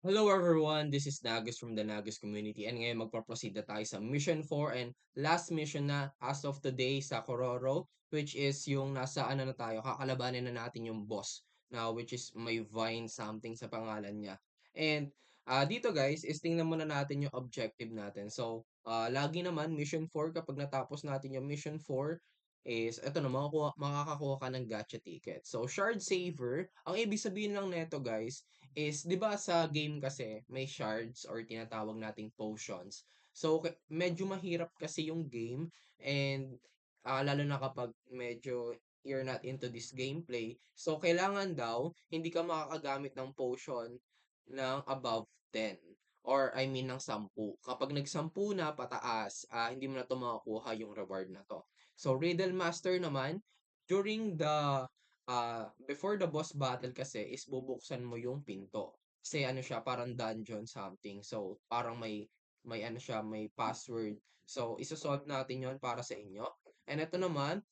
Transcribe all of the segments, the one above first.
Hello everyone, this is Nagus from the Nagus community and ngayon magpa-proceed na tayo sa Mission 4 and last mission na as of today sa Kororo, which is yung nasa ano na tayo, kakalabanin na natin yung boss na which is may Vine something sa pangalan niya. And dito guys is tingnan muna natin yung objective natin. So lagi naman Mission 4 kapag natapos natin yung Mission 4 is eto na makakakuha ka ng gacha ticket. So Shard Saver, ang ibig sabihin lang nito guys is 'di ba sa game kasi may shards or tinatawag nating potions. So medyo mahirap kasi yung game and lalo na kapag medyo you're not into this gameplay. So kailangan daw hindi ka makakagamit ng potion ng above 10 or I mean ng 10. Kapag nag-10 na pataas, hindi mo na 'to makukuha yung reward na 'to. So Riddle Master naman, during the before the boss battle kasi is bubuksan mo yung pinto. Kasi ano siya, parang dungeon something. So, parang may ano siya, may password. So, iso-solve natin yon para sa inyo. And ito naman,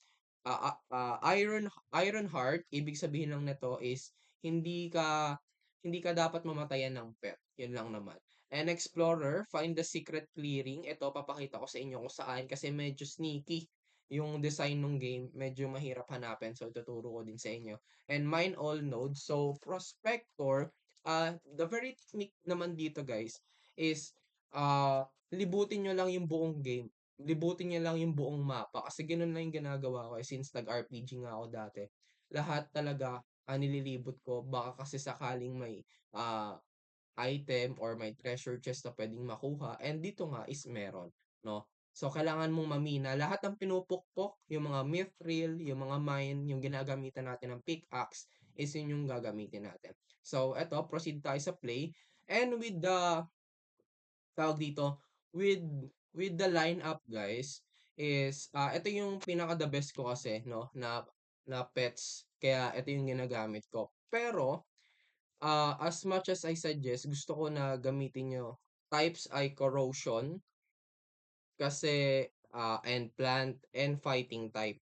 Iron Heart, ibig sabihin lang nito is hindi ka hindi ka dapat mamatayan ng pet. Yun lang naman. And Explorer, find the secret clearing. Ito papakita ko sa inyo kung saan kasi medyo sneaky yung design ng game. Medyo mahirap hanapin. So ituturo ko din sa inyo. And mine all nodes. So Prospector, the very technique naman dito guys is libutin nyo lang yung buong game, libutin niya lang yung buong mapa kasi gano'n lang yung ginagawa ko, since nag-RPG nga ako dati. Lahat talaga, nililibot ko baka kasi sakaling may, item or may treasure chest na puwedeng makuha and dito nga is meron, 'no. So, kailangan mong mamina lahat ng pinupukpok, yung mga mithril, yung mga mine, yung ginagamitan natin ng pickaxe is yun yung gagamitin natin. So, eto proceed tayo sa play and with the tawag dito, with with the lineup guys is, ito yung pinaka the best ko kasi 'no, na na pets kaya ito yung ginagamit ko. Pero, as much as I suggest gusto ko na gamitin niyo, types ay corrosion kasi, and plant and fighting type.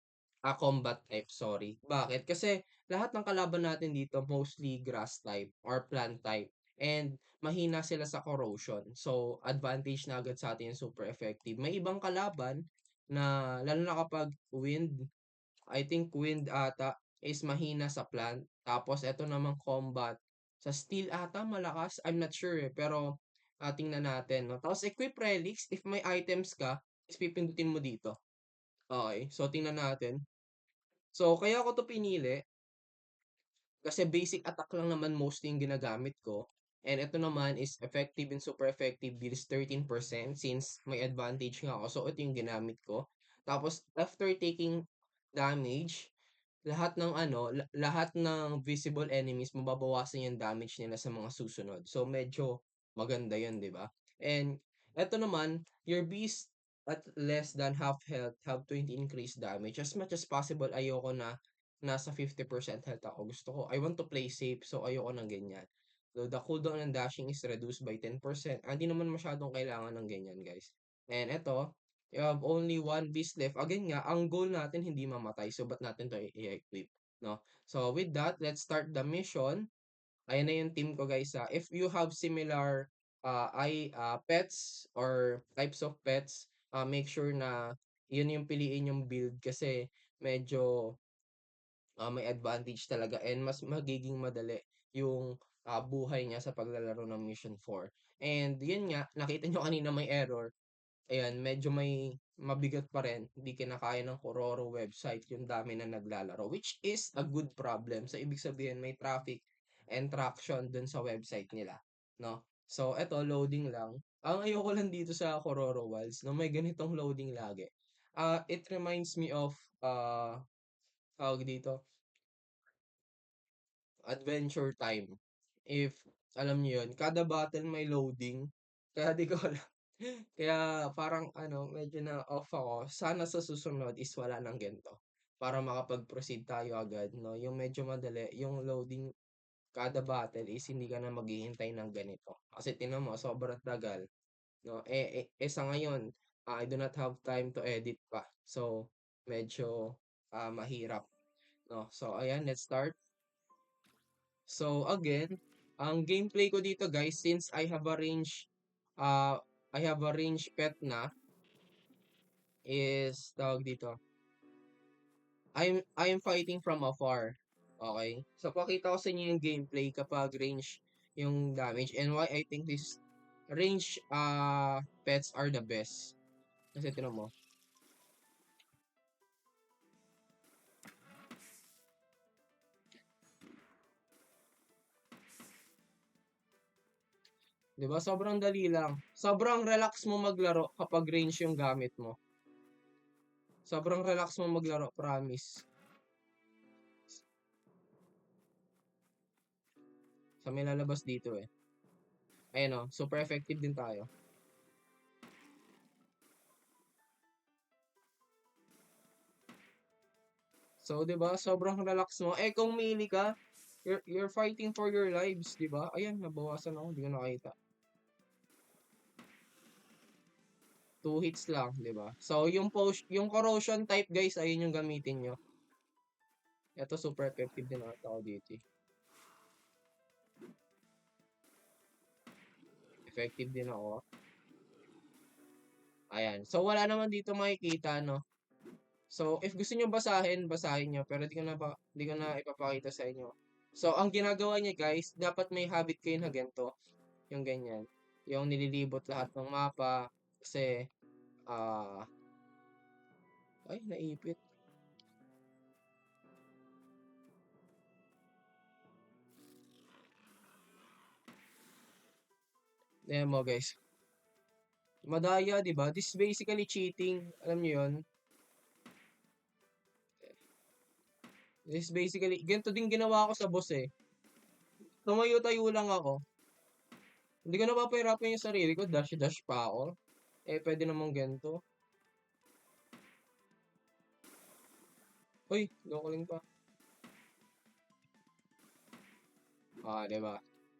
Combat type, sorry. Bakit? Kasi lahat ng kalaban natin dito mostly grass type or plant type and mahina sila sa corrosion. So, advantage na agad sa atin yung super effective. May ibang kalaban na lalo na kapag wind, I think wind ata is mahina sa plant. Tapos eto namang combat, sa steel ata malakas, I'm not sure eh, pero tingnan natin, no? Tapos equip relics, if may items ka, is pipindutin mo dito. Okay, so tingnan natin. So, kaya ko 'to pinili kasi basic attack lang naman mostly yung ginagamit ko. And ito naman is effective and super effective deals 13% since may advantage nga ako. So, ito yung ginamit ko. Tapos, after taking damage, lahat ng ano, lahat ng visible enemies mababawasan yung damage nila sa mga susunod. So medyo maganda 'yun, 'di ba? And eto naman, your beast at less than half health have 20 increased damage. As much as possible ayoko na nasa 50% health ako. Gusto ko I want to play safe, so ayoko ng ganyan. So the cooldown and dashing is reduced by 10%. Hindi naman masyadong kailangan ng ganyan, guys. And eto, you have only one beast left. Again nga, ang goal natin hindi mamatay. So, ba't natin to i-equip, no? So, with that, let's start the mission. Ayan na yung team ko, guys. If you have similar pets or types of pets, make sure na yun yung piliin yung build kasi medyo may advantage talaga and mas magiging madali yung buhay niya sa paglalaro ng Mission 4. And yun nga, nakita nyo kanina may error. Ayan, medyo may mabigat pa rin, hindi kinakaya ng Kororo website yung dami na naglalaro, which is a good problem. So, ibig sabihin may traffic and traction dun sa website nila, no? So, eto, loading lang. Ang ayoko lang dito sa Kororo Wilds, no, may ganitong loading lagi. It reminds me of, tawag dito, Adventure Time. If alam niyo yun, kada battle may loading, kaya di ko alam. Kaya parang ano, medyo na-off ako. Sana sa susunod is wala ng ganito. Para makapag-proceed tayo agad, no? Yung medyo madali, yung loading kada battle is hindi ka na maghihintay ng ganito. Kasi tingnan mo, sobrang tagal, no? Sa ngayon, I do not have time to edit pa. So, medyo mahirap, no? So, ayan, let's start. So, again, Ang gameplay ko dito guys, since uh, I have a range pet na, is, tawag dito, I'm fighting from afar. Okay? So, pakita ko sa inyo yung gameplay kapag range yung damage and why I think this range pets are the best. Kasi tinan mo. 'Di ba? Sobrang dali lang. Sobrang relax mo maglaro kapag range yung gamit mo. Sobrang relax mo maglaro, promise. Sa may lalabas dito eh. Ayan o, super effective din tayo. So, 'di ba? Sobrang relax mo. Eh kung melee ka, you're fighting for your lives, 'di ba? Ayan, nabawasan ako, hindi ko nakita. 2 hits lang, 'di ba? So, yung corrosion type, guys, ayun yung gamitin nyo. Ito super effective din ata ako dito. Effective din ako. Ayan. So, wala naman dito makikita, no? So, if gusto niyo basahin, basahin niyo, pero di ko na ipapakita sa inyo. So, ang ginagawa niya guys, dapat may habit kayo na ganito, yung ganyan. Yung nililibot lahat ng mapa kasi ay naipit. Ayan mo guys. Madaya, 'di ba? This is basically cheating. Alam niyo 'yon? This is basically ganito din ginawa ko sa boss eh. Tumayo-tayo lang ako. Hindi ko napapahirapan yung sarili ko, dash pa ako. Eh, pwede namang ganito. Uy, gokuling pa. Diba?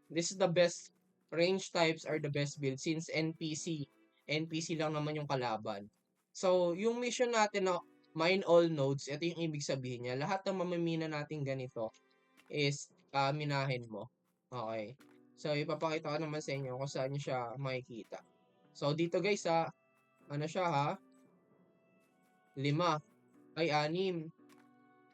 This is the best. Range types are the best build since NPC. NPC lang naman yung kalaban. So, yung mission natin na mine all nodes, ito yung ibig sabihin niya. Lahat ng mamimina natin ganito is minahin mo. Okay. So, ipapakita ko naman sa inyo kung saan nyo siya makikita. So, dito guys ano siya 5. Ay, 6.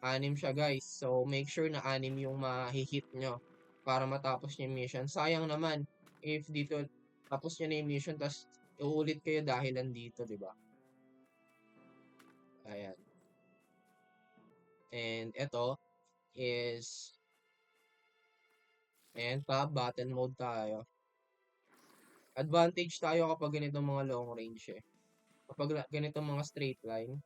6 siya guys. So, make sure na 6 yung mahihit nyo para matapos yung mission. Sayang naman if dito tapos nyo na yung mission tapos uulit kayo dahil nandito, di ba? Ayan. And ito is ayan pa, battle mode tayo. Advantage tayo kapag ganitong mga long range eh. Kapag ganitong mga straight line.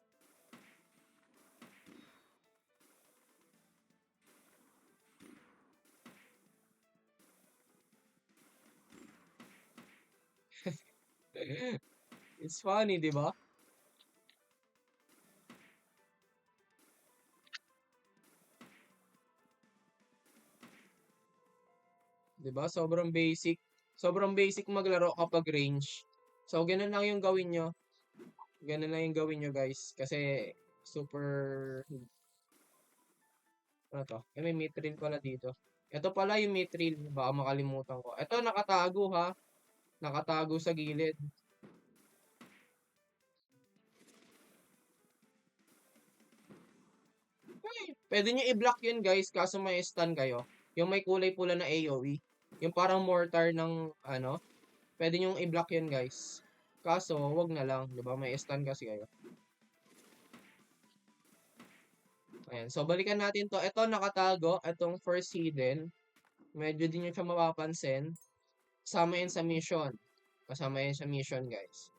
It's funny, di ba? Di ba? Sobrang basic. Sobrang basic maglaro kapag range. So, ganun lang yung gawin nyo. Ganun lang yung gawin nyo, guys. Kasi, super, ano to? May mithril pala dito. Ito pala yung mithril. Baka makalimutan ko. Ito, nakatago ha. Nakatago sa gilid. Pwede nyo i-block yun, guys. Kaso may stun kayo. Yung may kulay pula na AoE. Yung parang mortar ng, ano. Pwede nyo i-block yun, guys. Kaso, wag na lang. Diba? May stun kasi kayo. Ayan. So, balikan natin to. Ito, nakatago. Itong first hidden. Medyo din nyo siya mapapansin. Kasama yan sa mission. Kasama yan sa mission, guys.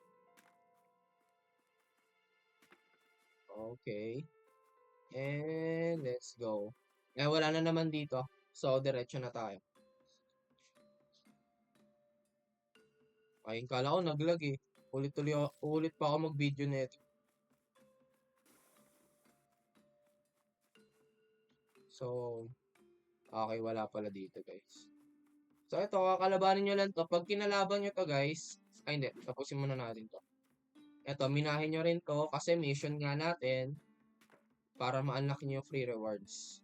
Okay. And let's go. Eh, wala na naman dito. So, diretso na tayo. Ayun, kala ko naglag eh. Ulit pa ako mag-video nito. So, okay, wala pala dito, guys. So, ito, kakalabanin nyo lang to. Pag kinalaban nyo to, guys, ay hindi, tapusin muna natin to. Ito, minahin nyo rin to kasi mission nga natin para ma-unlock nyo yung free rewards.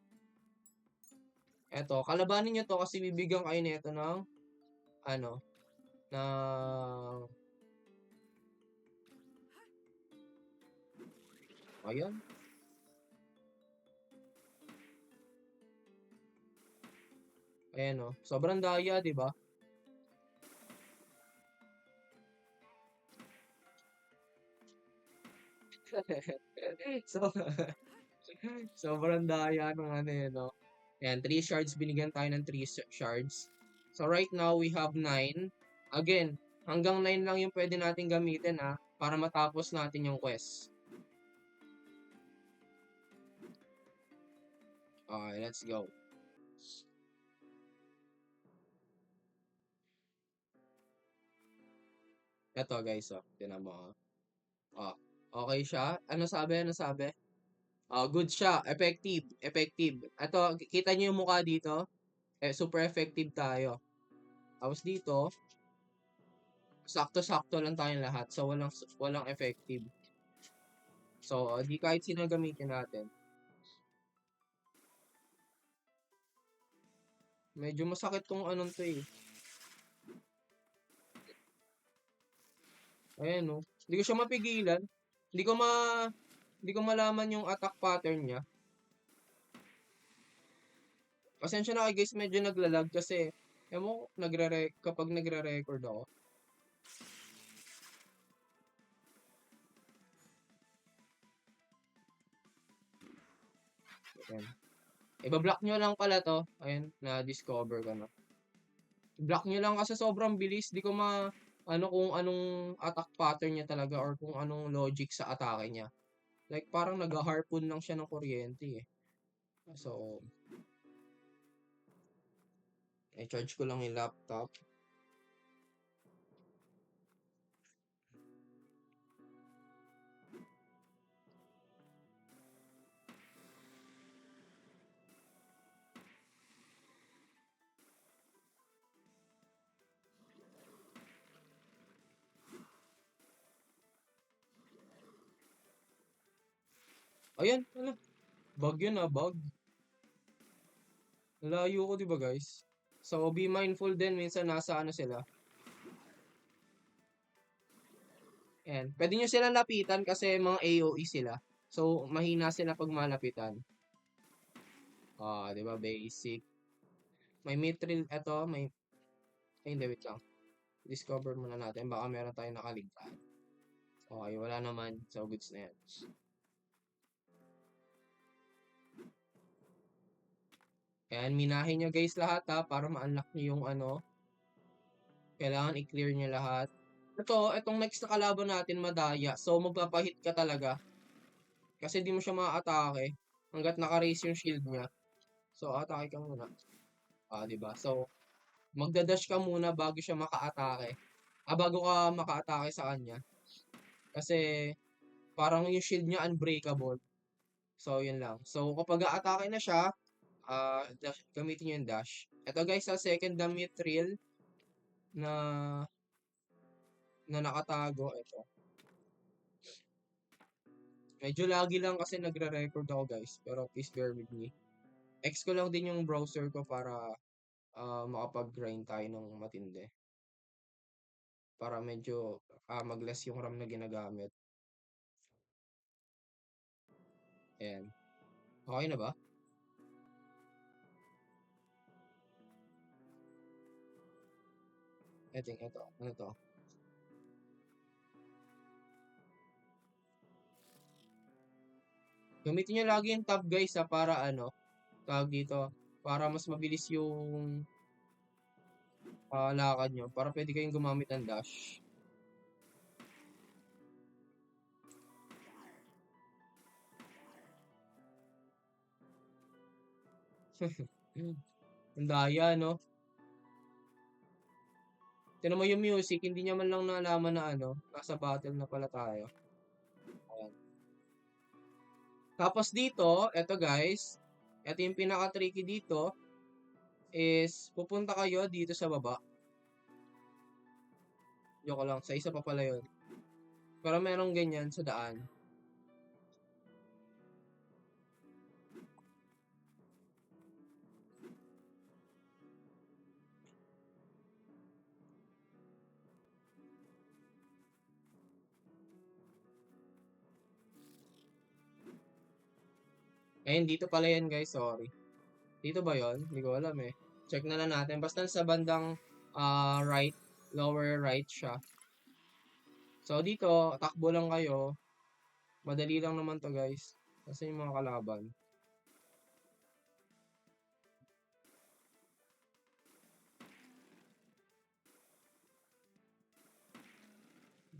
Eto, kalabanin nyo to kasi bibigyan kayo nito ng, ano, ng, ayan. Ayan o. Sobrang daya, di ba? So, sobrang daya ng ano yun, no? Ayan, 3 shards. Binigyan tayo ng 3 shards. So, right now, we have 9. Again, hanggang 9 lang yung pwede natin gamitin, ha? Para matapos natin yung quest. Okay, let's go. Ito, guys, oh. Tinan mo, oh. Oh, okay siya. Ano sabi? Ano sabi? Oh, good siya. Effective. Effective. Ito, kita niyo yung mukha dito? Super effective tayo. Tapos dito, sakto-sakto lang tayong lahat. So, walang effective. So, di kahit sino gamitin natin. Medyo masakit tong anong to eh. Ayan oh. Hindi ko siya mapigilan. Hindi ko ma... Hindi ko malaman yung attack pattern niya. Pasensya na kayo guys, medyo naglalag kasi mo, kapag nagre-record ako. Ayan. Iba-block nyo lang pala to. Ayan, na-discover ko na. Block nyo lang kasi sobrang bilis. Di ko ano kung anong attack pattern niya talaga or kung anong logic sa atake niya. Like parang nag-harpoon lang siya ng kuryente eh. So, i-charge ko lang yung laptop. Ayan, ano? Bug yun ah, bug. Layo ko, di ba guys? So, be mindful din, minsan nasa ano sila. Ayan. Pwede nyo sila lapitan kasi mga AOE sila. So, mahina sila pag malapitan. Ah, di ba? Basic. May mithril, eto, may... Ay, hindi, wait lang. Discover muna natin. Baka meron tayong nakaligtaan. Okay, wala naman. So, goods na yan. Ayan, minahin nyo guys lahat ha, para ma-unlock nyo yung ano. Kailangan i-clear nyo lahat. Itong next na kalaban natin, madaya. So, magpapahit ka talaga. Kasi di mo siya ma-atake hanggat naka-raise yung shield niya. So, atake ka muna. Ah, di ba? So, magdadash ka muna bago siya maka-atake. Bago ka maka-atake sa kanya. Kasi, parang yung shield niya unbreakable. So, yun lang. So, kapag a-atake na siya, gamitin nyo yung dash. Ito guys, sa second na mithril na nakatago. Ito. Medyo lagi lang kasi nagre-record ako guys. Pero please bear with me. X ko lang din yung browser ko para makapag-grind tayo ng matindi. Para medyo mag-less yung RAM na ginagamit. Ayan. Okay na ba? Ito. Ano to? Gamitin nyo lagi yung tab guys para ano, tawag dito, para mas mabilis yung lakad nyo. Para pwede kayong gumamit ng dash. Ang daya, no? Tinan mo yung music, hindi niya man lang nalaman na ano, nasa battle na pala tayo. Ayan. Tapos dito, eto guys, eto yung pinaka-tricky dito, is pupunta kayo dito sa baba. Joke lang, sa isa pa pala yun. Pero merong ganyan sa daan. Ayun, dito pala yan guys, sorry. Dito ba yon? Hindi ko alam eh. Check na lang natin. Basta sa bandang right, lower right siya. So dito, takbo lang kayo. Madali lang naman to guys. Kasi yung mga kalaban.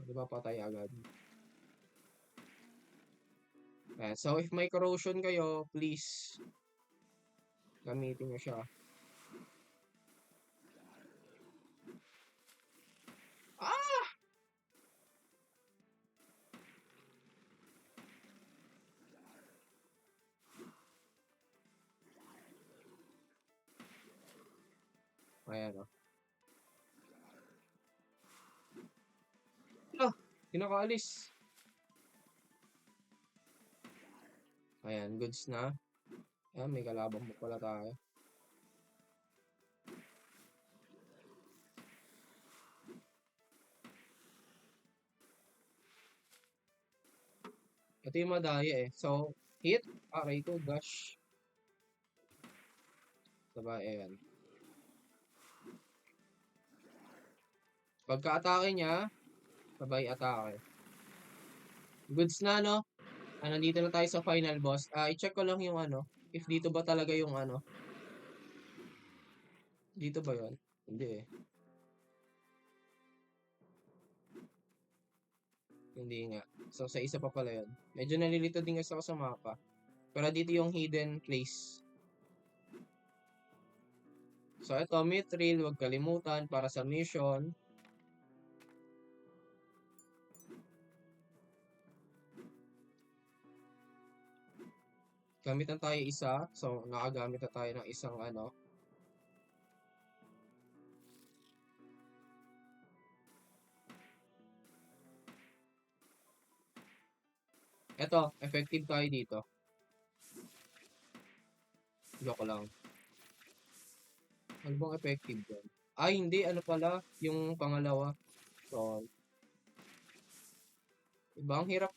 Di ba patay agad? Ayan. So if may corrosion kayo, please gamitin nyo siya. Ah! Ayan o. Ah! Kinakaalis. Ayan, goods na. Ayan, may kalabang mo pala tayo. Ito yung madaya eh. So, hit. Aray ko, gosh. Diba, ayan. Pagka-atake niya, sabay atake. Goods na, no? Nandito na tayo sa final boss. I-check ko lang yung ano. If dito ba talaga yung ano. Dito ba yon? Hindi eh. Hindi nga. So, sa isa pa pala yun. Medyo nalilito din kasi ako sa mapa. Pero dito yung hidden place. So, ito, Mithril. Huwag kalimutan para sa mission. Gamitan tayo isa. So, nakagamit na tayo ng isang ano. Ito, effective tayo dito. Joke lang. Ano bang effective doon? Ay, hindi. Ano pala? Yung pangalawa. So, iba, ang hirap.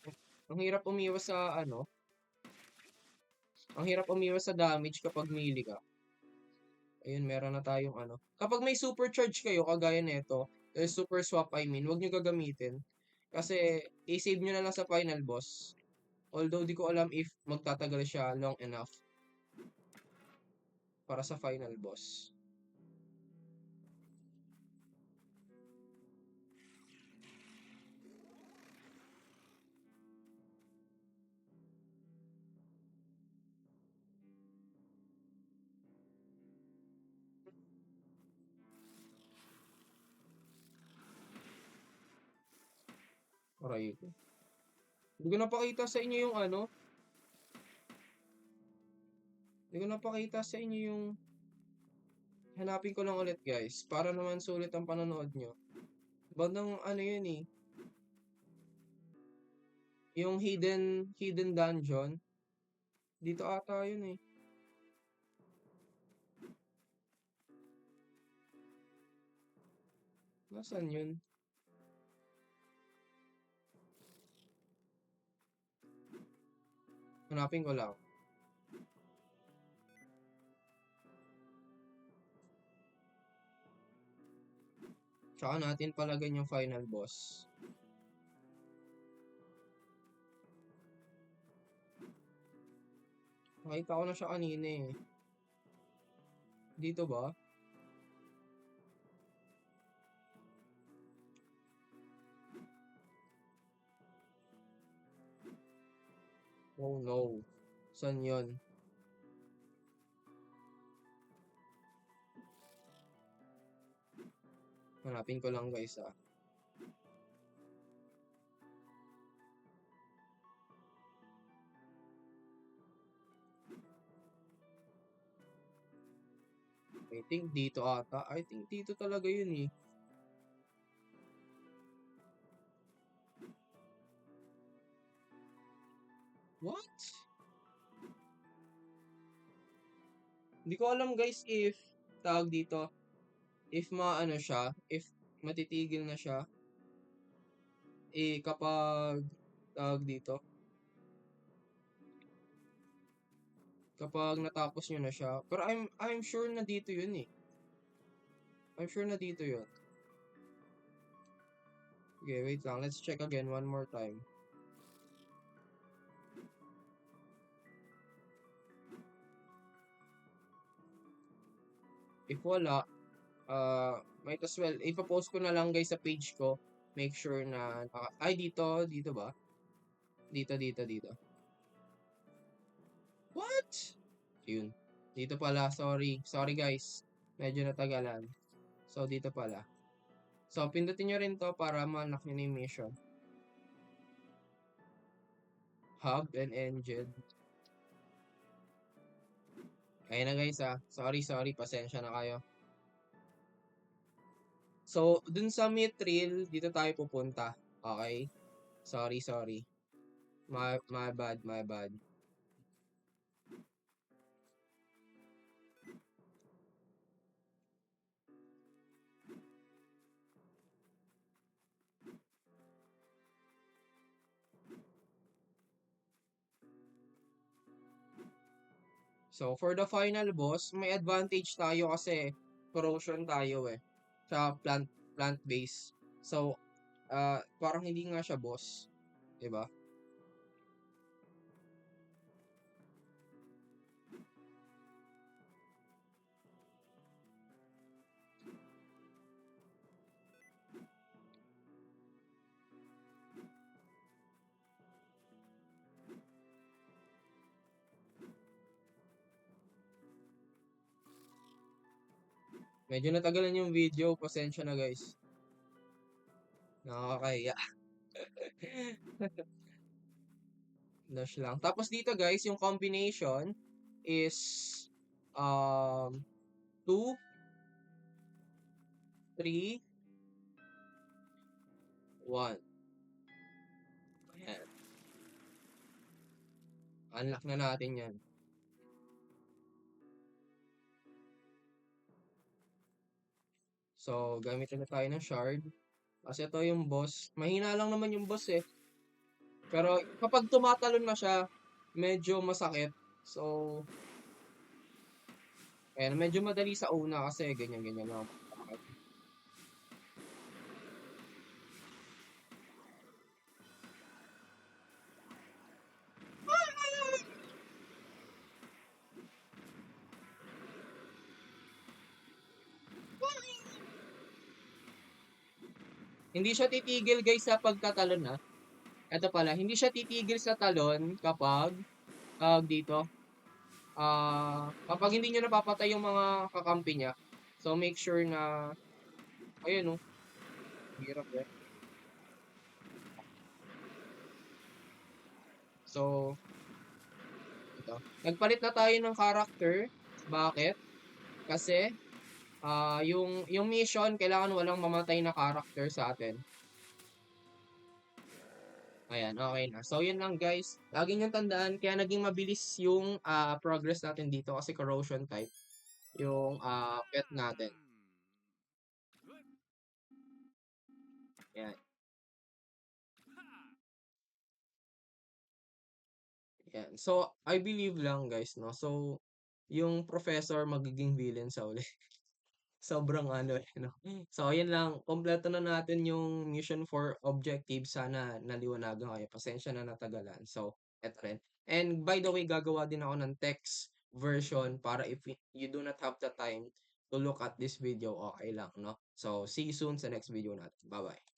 Ang hirap umiwas sa ano. Ang hirap umiwas sa damage kapag melee ka. Ayun, meron na tayong ano. Kapag may supercharge kayo, kagaya nito, super swap I mean, huwag nyo gagamitin. Kasi, i-save nyo na lang sa final boss. Although, di ko alam if magtatagal siya long enough para sa final boss. Aray ko. Hindi ko napakita sa inyo yung ano. Hindi ko napakita sa inyo yung... Hanapin ko lang ulit guys. Para naman sulit ang panonood nyo. Bandang ano yun eh. Yung hidden dungeon. Dito ata yun eh. Nasaan yun? Hanapin ko lang. Tsaka natin palagyan yung final boss. Nakita ko na siya kanina eh. Dito ba? Oh no. Saan yun? Hanapin ko lang guys ah. I think dito ata. I think dito talaga yun eh. What? Hindi ko alam guys if tawag dito. If maano siya. If matitigil na siya. Eh kapag tawag dito. kapag natapos nyo na siya. Pero I'm sure na dito yun eh. I'm sure na dito yun. Okay, wait lang. Let's check again one more time. If wala, might as well, ipapost ko na lang guys sa page ko. Make sure na, ay dito ba? Dito. What? Yun. Dito pala, sorry. Sorry guys. Medyo natagalan. So, dito pala. So, pindutin nyo rin to para ma-unlock nyo na yung mission. Hub and engine. Ayun na guys Sorry. Pasensya na kayo. So, dun sa Mithril, dito tayo pupunta. Okay? Sorry. My bad. So, for the final boss, may advantage tayo kasi corrosion tayo eh. Sa plant base. So, parang hindi nga siya boss. 'Di ba? Medyo natagalan yung video. Pasensya na guys. Nakakahiya. Dash lang. Tapos dito guys, yung combination is 2, 3, 1. Ayan. Unlock na natin yan. So, gamitin na tayo ng shard. Kasi ito yung boss. Mahina lang naman yung boss eh. Pero kapag tumatalon na siya, medyo masakit. So, ayan, medyo madali sa una kasi ganyan lang. Hindi siya titigil guys sa pagtatalon ha. Ito pala, hindi siya titigil sa talon kapag dito. Kapag hindi nyo napapatay yung mga kakampi niya. So make sure na ayun oh. Hirap eh. So ito. Nagpalit na tayo ng character. Bakit? Kasi yung mission kailangan walang mamatay na character sa atin. Ayan, okay na. So, yun lang guys. Lagi niyong tandaan, kaya naging mabilis yung progress natin dito kasi corrosion type yung pet natin. Ayan. Ayan. So, I believe lang guys, no? So, yung professor magiging villain sa uli. Sobrang ano eh, no? So, yun lang. Kompleto na natin yung mission for objective. Sana naliwanagan kayo. Pasensya na natagalan. So, eto rin. And by the way, gagawa din ako ng text version para if you do not have the time to look at this video, okay lang, no? So, see you soon sa next video natin. Bye-bye.